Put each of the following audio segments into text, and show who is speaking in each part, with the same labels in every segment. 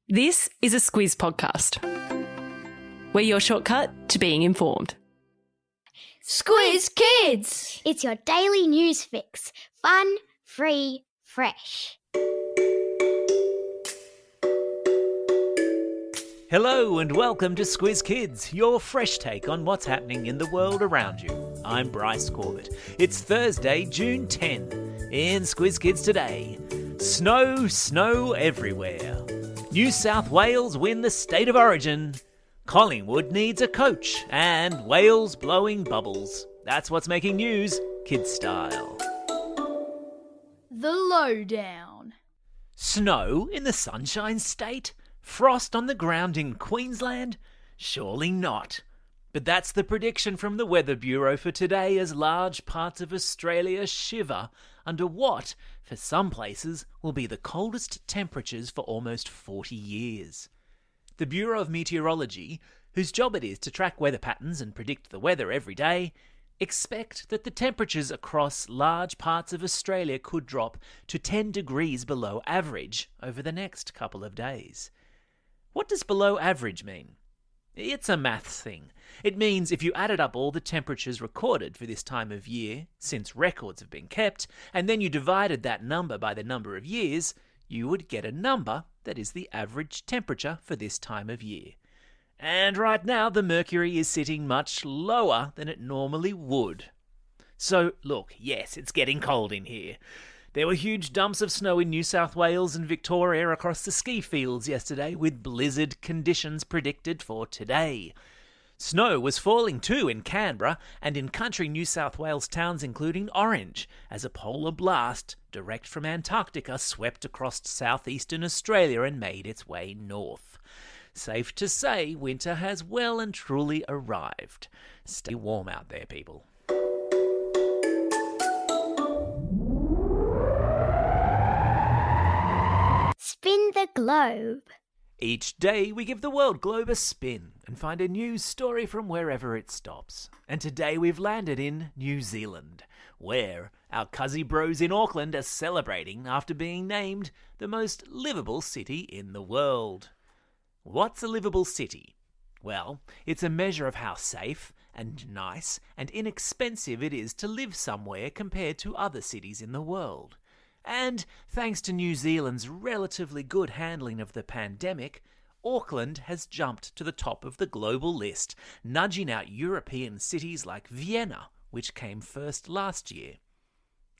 Speaker 1: This is a Squiz podcast. We're your shortcut to being informed.
Speaker 2: Squiz Kids! It's your daily news fix. Fun, free, fresh.
Speaker 3: Hello and welcome to Squiz Kids, your fresh take on what's happening in the world around you. I'm Bryce Corbett. It's Thursday, June 10. In Squiz Kids today, snow everywhere. New South Wales win the State of Origin. Collingwood needs a coach, and Wales blowing bubbles. That's what's making news, kids style.
Speaker 4: The lowdown.
Speaker 3: Snow in the Sunshine State? Frost on the ground in Queensland? Surely not. But that's the prediction from the Weather Bureau for today as large parts of Australia shiver under what, for some places, will be the coldest temperatures for almost 40 years. The Bureau of Meteorology, whose job it is to track weather patterns and predict the weather every day, expect that the temperatures across large parts of Australia could drop to 10 degrees below average over the next couple of days. What does below average mean? It's a maths thing. It means if you added up all the temperatures recorded for this time of year, since records have been kept, and then you divided that number by the number of years, you would get a number that is the average temperature for this time of year. And right now, the mercury is sitting much lower than it normally would. So, look, yes, it's getting cold in here. There were huge dumps of snow in New South Wales and Victoria across the ski fields yesterday, with blizzard conditions predicted for today. Snow was falling too in Canberra and in country New South Wales towns including Orange, as a polar blast direct from Antarctica swept across southeastern Australia and made its way north. Safe to say, winter has well and truly arrived. Stay warm out there, people.
Speaker 2: Spin the globe.
Speaker 3: Each day we give the world globe a spin and find a news story from wherever it stops. And today we've landed in New Zealand, where our cuzzy bros in Auckland are celebrating after being named the most livable city in the world. What's a livable city? Well, it's a measure of how safe and nice and inexpensive it is to live somewhere compared to other cities in the world. And thanks to New Zealand's relatively good handling of the pandemic, Auckland has jumped to the top of the global list, nudging out European cities like Vienna, which came first last year.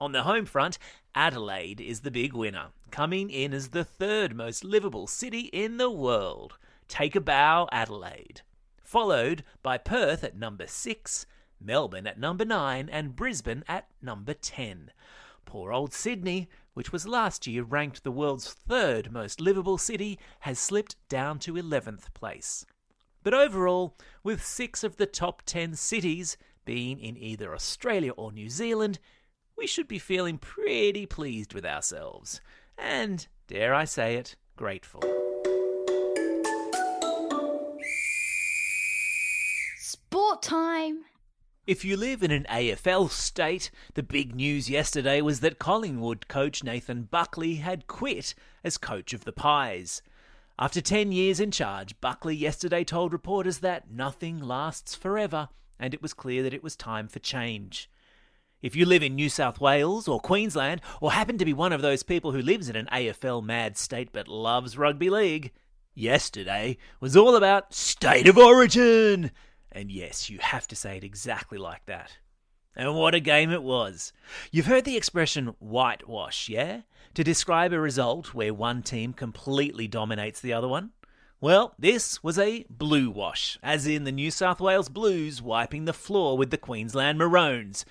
Speaker 3: On the home front, Adelaide is the big winner, coming in as the third most livable city in the world. Take a bow, Adelaide. Followed by Perth at number 6, Melbourne at number 9, and Brisbane at number 10. Poor old Sydney, which was last year ranked the world's third most livable city, has slipped down to 11th place. But overall, with 6 of the top 10 cities being in either Australia or New Zealand, we should be feeling pretty pleased with ourselves. And, dare I say it, grateful.
Speaker 4: Sport time.
Speaker 3: If you live in an AFL state, the big news yesterday was that Collingwood coach Nathan Buckley had quit as coach of the Pies. After 10 years in charge, Buckley yesterday told reporters that nothing lasts forever, and it was clear that it was time for change. If you live in New South Wales or Queensland, or happen to be one of those people who lives in an AFL-mad state but loves rugby league, yesterday was all about State of Origin! And yes, you have to say it exactly like that. And what a game it was. You've heard the expression whitewash, yeah? To describe a result where one team completely dominates the other one? Well, this was a blue wash, as in the New South Wales Blues wiping the floor with the Queensland Maroons.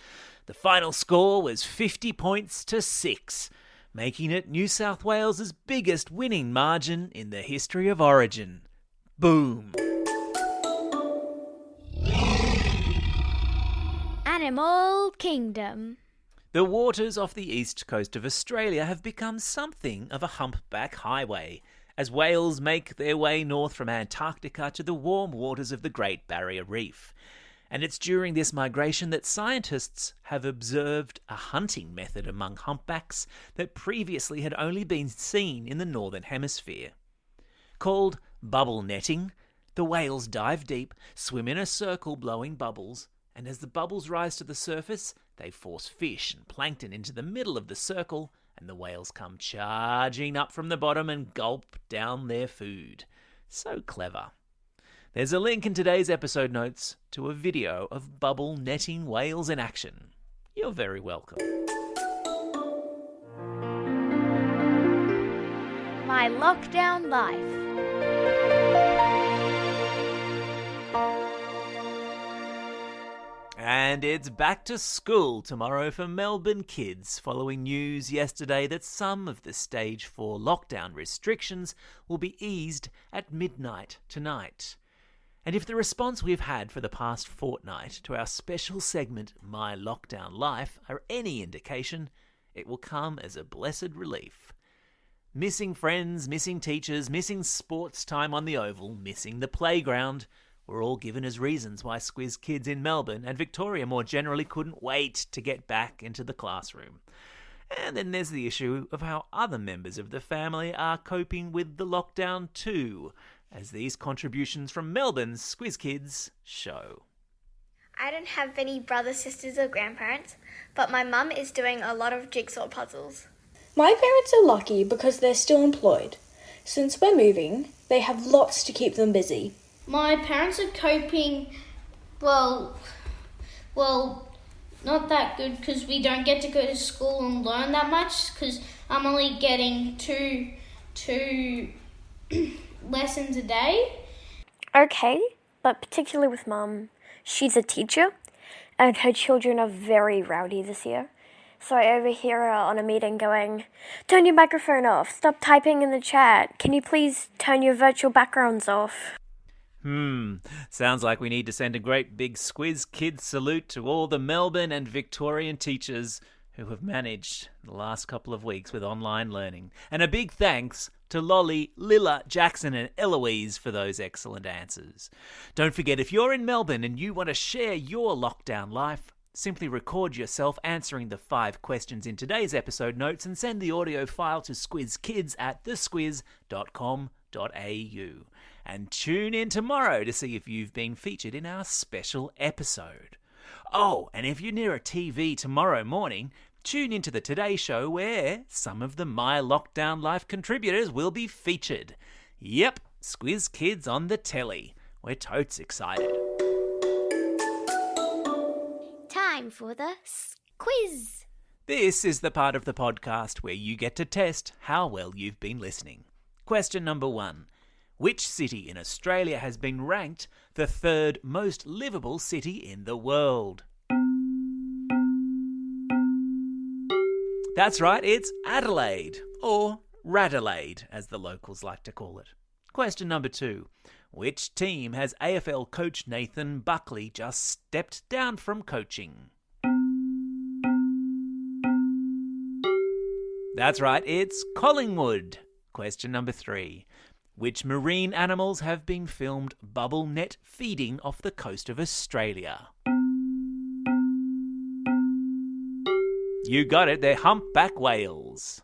Speaker 3: The final score was 50 points to 6, making it New South Wales' biggest winning margin in the history of Origin. Boom.
Speaker 2: Animal Kingdom.
Speaker 3: The waters off the east coast of Australia have become something of a humpback highway, as whales make their way north from Antarctica to the warm waters of the Great Barrier Reef. And it's during this migration that scientists have observed a hunting method among humpbacks that previously had only been seen in the Northern Hemisphere. called bubble netting. The whales dive deep, swim in a circle blowing bubbles, and as the bubbles rise to the surface, they force fish and plankton into the middle of the circle, and the whales come charging up from the bottom and gulp down their food. So clever. There's a link in today's episode notes to a video of bubble netting whales in action. You're very welcome.
Speaker 2: My lockdown life.
Speaker 3: And it's back to school tomorrow for Melbourne kids, following news yesterday that some of the Stage 4 lockdown restrictions will be eased at midnight tonight. And if the response we've had for the past fortnight to our special segment, My Lockdown Life, are any indication, it will come as a blessed relief. Missing friends, missing teachers, missing sports time on the oval, missing the playground were all given as reasons why Squiz Kids in Melbourne and Victoria more generally couldn't wait to get back into the classroom. And then there's the issue of how other members of the family are coping with the lockdown too, as these contributions from Melbourne's Squiz Kids show.
Speaker 5: I don't have any brothers, sisters or grandparents, but my mum is doing a lot of jigsaw puzzles.
Speaker 6: My parents are lucky because they're still employed. Since we're moving, they have lots to keep them busy.
Speaker 7: My parents are coping, well, not that good because we don't get to go to school and learn that much because I'm only getting two lessons a day.
Speaker 8: Okay, but particularly with Mum, she's a teacher and her children are very rowdy this year. So I overhear her on a meeting going, "Turn your microphone off, stop typing in the chat, can you please turn your virtual backgrounds off?"
Speaker 3: Sounds like we need to send a great big Squiz Kids salute to all the Melbourne and Victorian teachers who have managed the last couple of weeks with online learning. And a big thanks to Lolly, Lilla, Jackson and Eloise for those excellent answers. Don't forget, if you're in Melbourne and you want to share your lockdown life, simply record yourself answering the 5 questions in today's episode notes and send the audio file to squizkids@thesquiz.com.au. And tune in tomorrow to see if you've been featured in our special episode. Oh, and if you're near a TV tomorrow morning, tune into the Today Show where some of the My Lockdown Life contributors will be featured. Yep, Squiz Kids on the telly. We're totes excited.
Speaker 2: Time for the quiz.
Speaker 3: This is the part of the podcast where you get to test how well you've been listening. Question number 1. Which city in Australia has been ranked the 3rd most livable city in the world? That's right, it's Adelaide, or Radelaide, as the locals like to call it. Question number 2. Which team has AFL coach Nathan Buckley just stepped down from coaching? That's right, it's Collingwood. Question number 3. Which marine animals have been filmed bubble net feeding off the coast of Australia? You got it, they're humpback whales.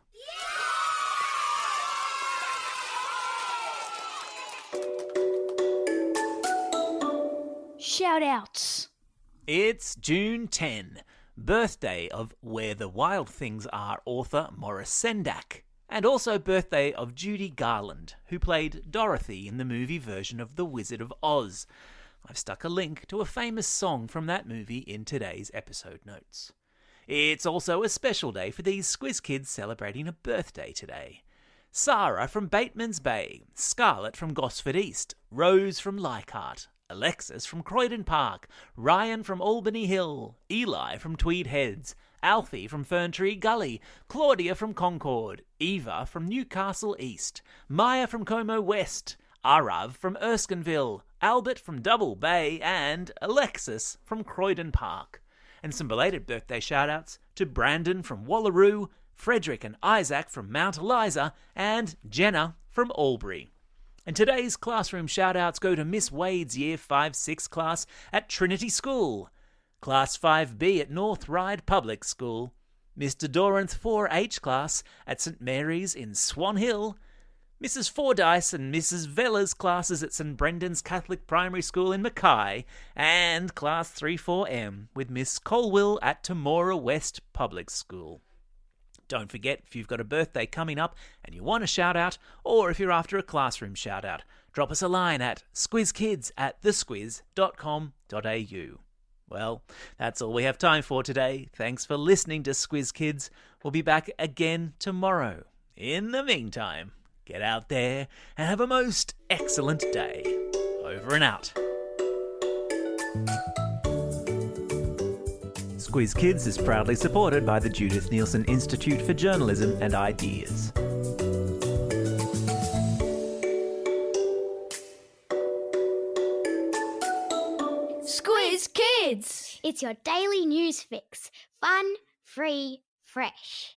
Speaker 4: Shout outs.
Speaker 3: It's June 10, birthday of Where the Wild Things Are author Maurice Sendak, and also birthday of Judy Garland, who played Dorothy in the movie version of The Wizard of Oz. I've stuck a link to a famous song from that movie in today's episode notes. It's also a special day for these Squiz Kids celebrating a birthday today. Sarah from Bateman's Bay, Scarlett from Gosford East, Rose from Leichhardt, Alexis from Croydon Park, Ryan from Albany Hill, Eli from Tweed Heads, Alfie from Ferntree Gully, Claudia from Concord, Eva from Newcastle East, Maya from Como West, Arav from Erskineville, Albert from Double Bay, and Alexis from Croydon Park. And some belated birthday shout-outs to Brandon from Wallaroo, Frederick and Isaac from Mount Eliza, and Jenna from Albury. And today's classroom shout-outs go to Miss Wade's Year 5-6 class at Trinity School, Class 5B at North Ryde Public School, Mr. Doran's 4H class at St Mary's in Swan Hill, Mrs. Fordyce and Mrs. Vella's classes at St Brendan's Catholic Primary School in Mackay, and Class 3-4M with Miss Colwill at Temora West Public School. Don't forget, if you've got a birthday coming up and you want a shout-out, or if you're after a classroom shout-out, drop us a line at squizkids@thesquiz.com.au. Well, that's all we have time for today. Thanks for listening to Squiz Kids. We'll be back again tomorrow. In the meantime, get out there and have a most excellent day. Over and out. Squiz Kids is proudly supported by the Judith Neilson Institute for Journalism and Ideas.
Speaker 4: Squiz Kids!
Speaker 2: It's your daily news fix. Fun, free, fresh.